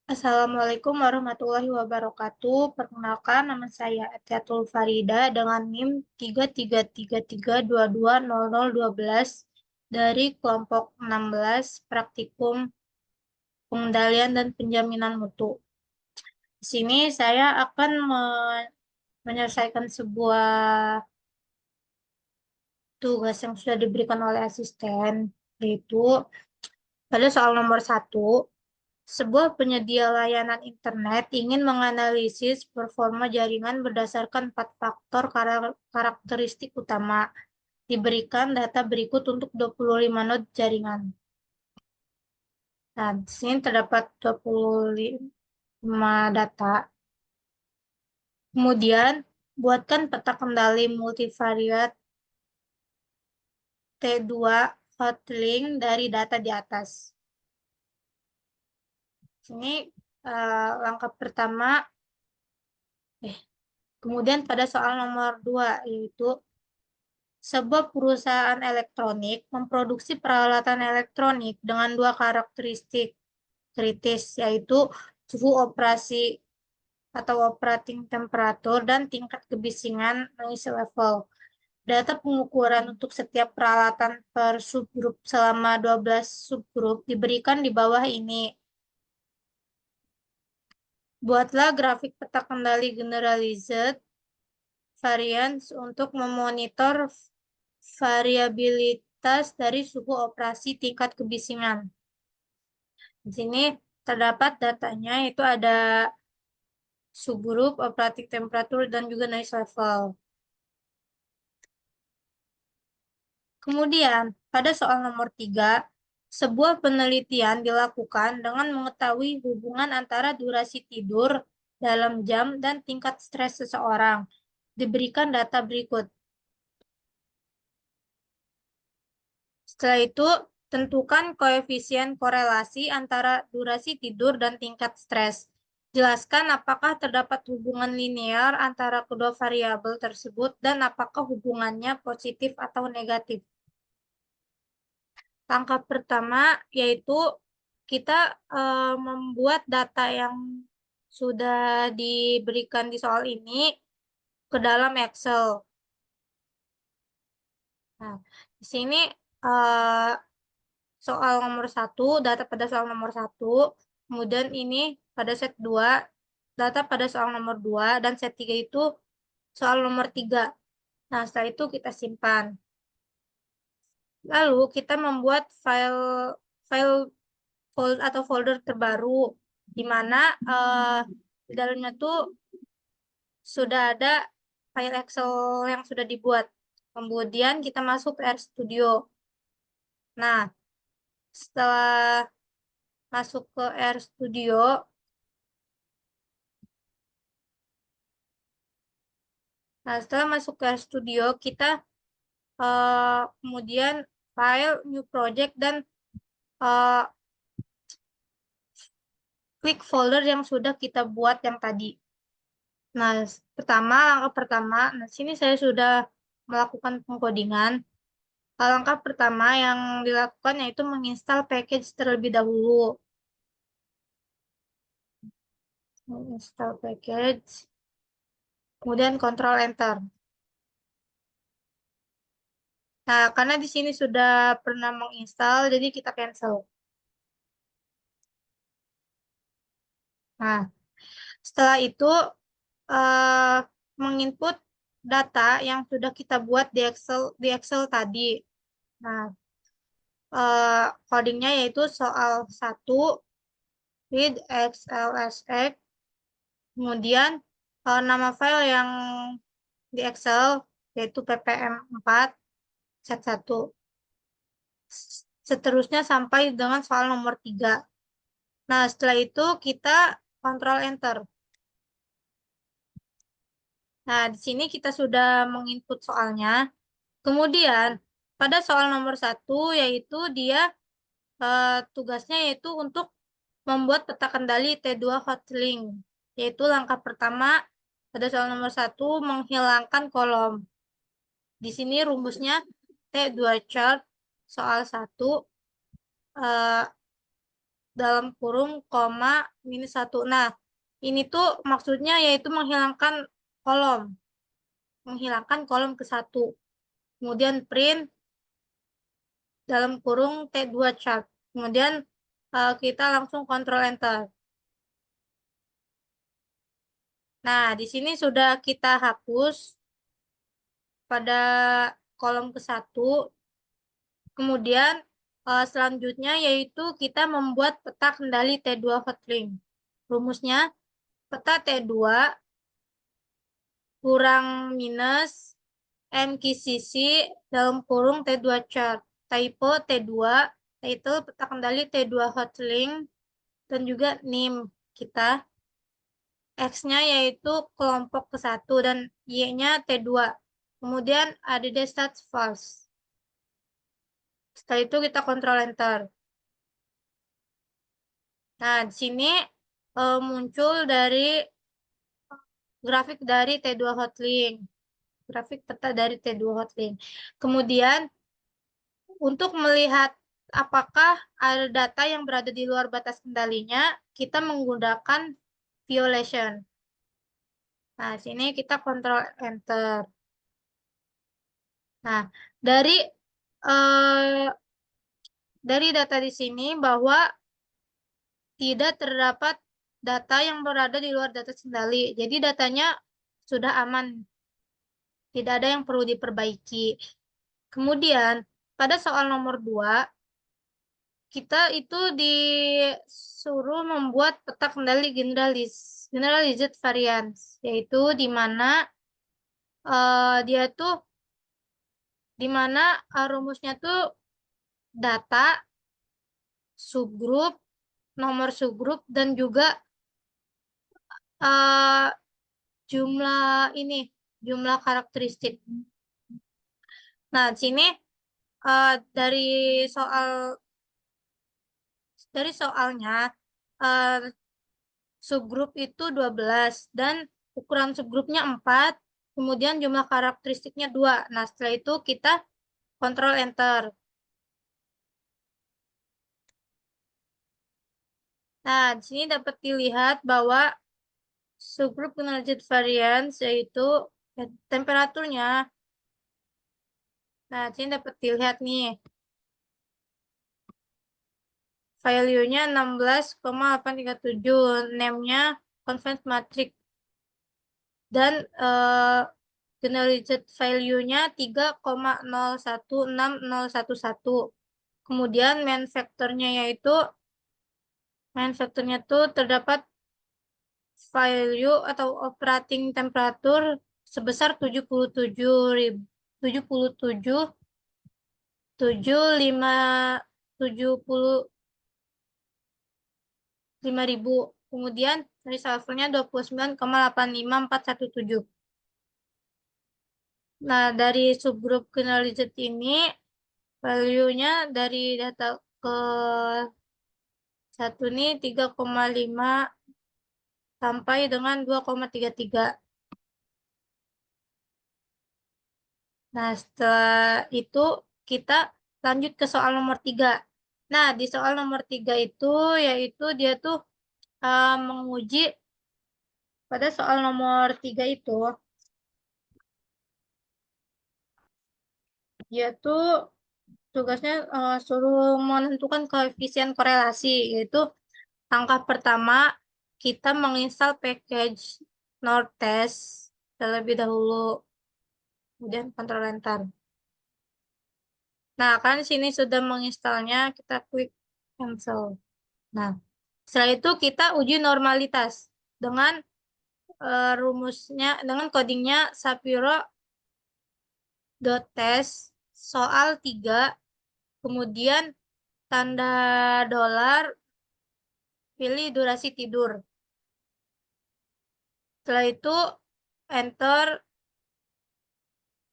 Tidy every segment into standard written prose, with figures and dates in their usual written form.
Assalamualaikum warahmatullahi wabarakatuh. Perkenalkan, nama saya Atiatul Farida dengan NIM 3333220012 dari kelompok 16 Praktikum Pengendalian dan Penjaminan Mutu. Di sini saya akan menyelesaikan sebuah tugas yang sudah diberikan oleh asisten, yaitu pada soal nomor 1. Sebuah penyedia layanan internet ingin menganalisis performa jaringan berdasarkan 4 faktor karakteristik utama. Diberikan data berikut untuk 25 node jaringan. Nah, di sini terdapat 25 data. Kemudian, buatkan peta kendali multivariat T2 hotlink dari data di atas. Sini langkah pertama, kemudian pada soal nomor 2, yaitu sebuah perusahaan elektronik memproduksi peralatan elektronik dengan dua karakteristik kritis, yaitu suhu operasi atau operating temperature dan tingkat kebisingan noise level. Data pengukuran untuk setiap peralatan per subgrup selama 12 subgrup diberikan di bawah ini. Buatlah grafik peta kendali generalized variance untuk memonitor variabilitas dari suhu operasi tingkat kebisingan. Di sini terdapat datanya, itu ada subgroup, operating temperature, dan juga noise level. Kemudian, pada soal nomor 3, sebuah penelitian dilakukan dengan mengetahui hubungan antara durasi tidur dalam jam dan tingkat stres seseorang. Diberikan data berikut. Setelah itu, tentukan koefisien korelasi antara durasi tidur dan tingkat stres. Jelaskan apakah terdapat hubungan linear antara kedua variabel tersebut dan apakah hubungannya positif atau negatif. Langkah pertama yaitu kita membuat data yang sudah diberikan di soal ini ke dalam Excel. Nah, di sini uh, soal nomor 1, data pada soal nomor 1, kemudian ini pada set 2, data pada soal nomor 2, dan set 3 itu soal nomor 3. Nah, setelah itu kita simpan. Lalu kita membuat file atau folder terbaru, di mana di dalamnya tuh sudah ada file Excel yang sudah dibuat. Kemudian kita masuk ke RStudio. Nah, setelah masuk ke RStudio, setelah masuk ke RStudio, kita kemudian file, new project, dan uh, klik folder yang sudah kita buat yang tadi. Nah, langkah pertama, nah sini saya sudah melakukan pengkodingan. Langkah pertama yang dilakukan yaitu menginstal package terlebih dahulu. Menginstal package, kemudian Ctrl Enter. Nah, karena di sini sudah pernah menginstal, jadi kita cancel. Nah, setelah itu menginput data yang sudah kita buat di Excel tadi. Nah, codingnya yaitu soal 1 read XLSX, kemudian nama file yang di Excel yaitu ppm4 set 1. Seterusnya sampai dengan soal nomor 3. Nah, setelah itu kita Ctrl Enter. Nah, di sini kita sudah menginput soalnya. Kemudian, pada soal nomor 1, yaitu dia tugasnya yaitu untuk membuat peta kendali T2 hotlink. Yaitu langkah pertama pada soal nomor 1, menghilangkan kolom. Di sini rumusnya T2 chart soal 1 dalam kurung koma -1. Nah, ini tuh maksudnya yaitu menghilangkan kolom ke 1. Kemudian print dalam kurung T2 chart. Kemudian kita langsung Ctrl Enter. Nah, di sini sudah kita hapus pada kolom ke 1. Kemudian selanjutnya yaitu kita membuat peta kendali T2 hotlink. Rumusnya peta T2 kurang minus MQCC dalam kurung T2 chart. Typo T2, title peta kendali T2 hotlink, dan juga NIM kita. X-nya yaitu kelompok ke 1 dan Y-nya T2. Kemudian add stats false. Setelah itu kita Ctrl Enter. Nah, di sini muncul dari grafik dari T2 hotlink. Grafik peta dari T2 hotlink. Kemudian, untuk melihat apakah ada data yang berada di luar batas kendalinya, kita menggunakan violation. Nah, sini kita Ctrl Enter. Nah, eh, dari data di sini bahwa tidak terdapat data yang berada di luar data kendali. Jadi datanya sudah aman. Tidak ada yang perlu diperbaiki. Kemudian, pada soal nomor 2, kita itu disuruh membuat peta kendali generalized variance, yaitu di mana dia tuh rumusnya tuh data, subgrup, nomor subgrup, dan juga uh, jumlah karakteristik. Nah, di sini dari soalnya subgrup itu 12 dan ukuran subgrupnya 4, kemudian jumlah karakteristiknya 2. Nah, setelah itu kita Ctrl Enter. Nah, di sini dapat dilihat bahwa subgroup generalized variance yaitu temperaturnya. Nah, di sini dapat dilihat nih. Value-nya 16,837, name-nya convenience matrix, dan generalized value-nya 3,016011. Kemudian main factor-nya tuh terdapat value atau operating temperature sebesar 75.000. Kemudian dari sulfurnya 29,854117. Nah, dari subgrup generalized ini value-nya dari data ke 1 ini 3,5 sampai dengan 2,33. Nah, setelah itu kita lanjut ke soal nomor 3. Nah, di soal nomor 3 itu yaitu dia tuh menguji pada soal nomor 3 itu dia tuh tugasnya suruh menentukan koefisien korelasi, yaitu langkah pertama kita menginstal package Nordtest terlebih dahulu, kemudian Ctrl Enter. Nah, kan sini sudah menginstalnya, kita klik cancel. Nah, setelah itu kita uji normalitas dengan dengan codingnya Sapiro.test soal 3, kemudian tanda dolar, pilih durasi tidur. Setelah itu enter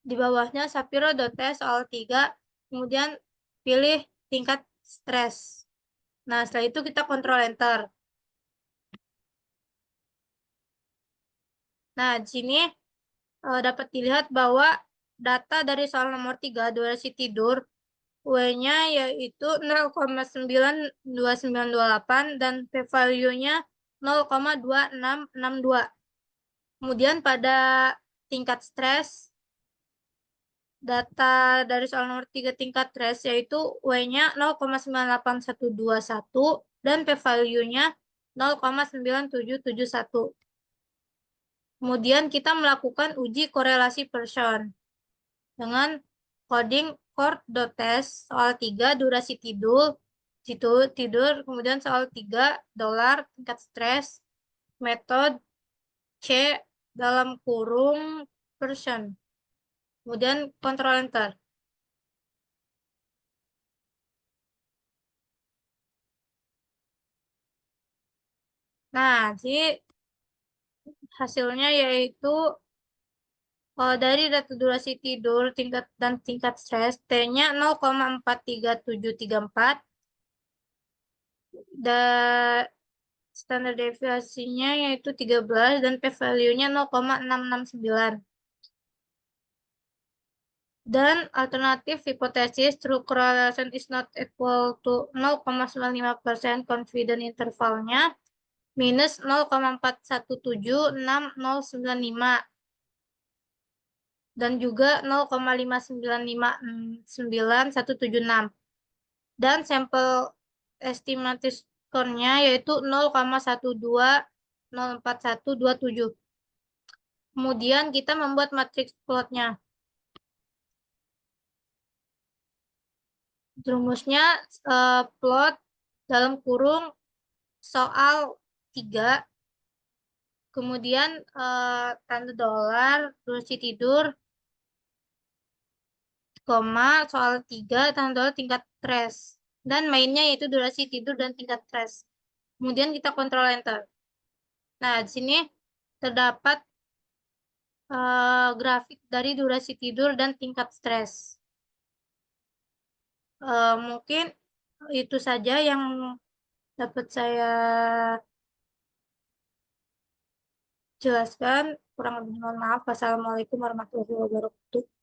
di bawahnya Sapiro.test soal 3, kemudian pilih tingkat stres. Nah, setelah itu kita Ctrl Enter. Nah, di sini dapat dilihat bahwa data dari soal nomor 3, durasi tidur, W-nya yaitu 0,92928 dan p-value-nya 0,2662. Kemudian pada tingkat stres, data dari soal nomor 3 tingkat stres yaitu W-nya 0,98121 dan p-value-nya 0,9771. Kemudian kita melakukan uji korelasi Pearson dengan coding core.test soal 3 durasi tidur, kemudian soal 3 dolar tingkat stres, metode C dalam kurung Pearson. Kemudian kontrol enter. Nah, jadi hasilnya yaitu dari data durasi tidur dan tingkat stres, T-nya 0,43734, dan standar deviasinya yaitu 13 dan p-value-nya 0,669. Dan alternatif hipotesis true correlation is not equal to 0,95% confidence intervalnya minus 0,41769095 dan juga 0,5959176 dan sampel estimated score-nya yaitu 0,12041127. Kemudian kita membuat matriks plotnya. Rumusnya plot dalam kurung soal 3, kemudian tanda dolar, durasi tidur, koma, soal 3, tanda dolar tingkat stres. Dan mainnya yaitu durasi tidur dan tingkat stres. Kemudian kita kontrol enter. Nah, di sini terdapat grafik dari durasi tidur dan tingkat stres. Mungkin itu saja yang dapat saya jelaskan. Kurang lebih mohon maaf. Wassalamualaikum warahmatullahi wabarakatuh.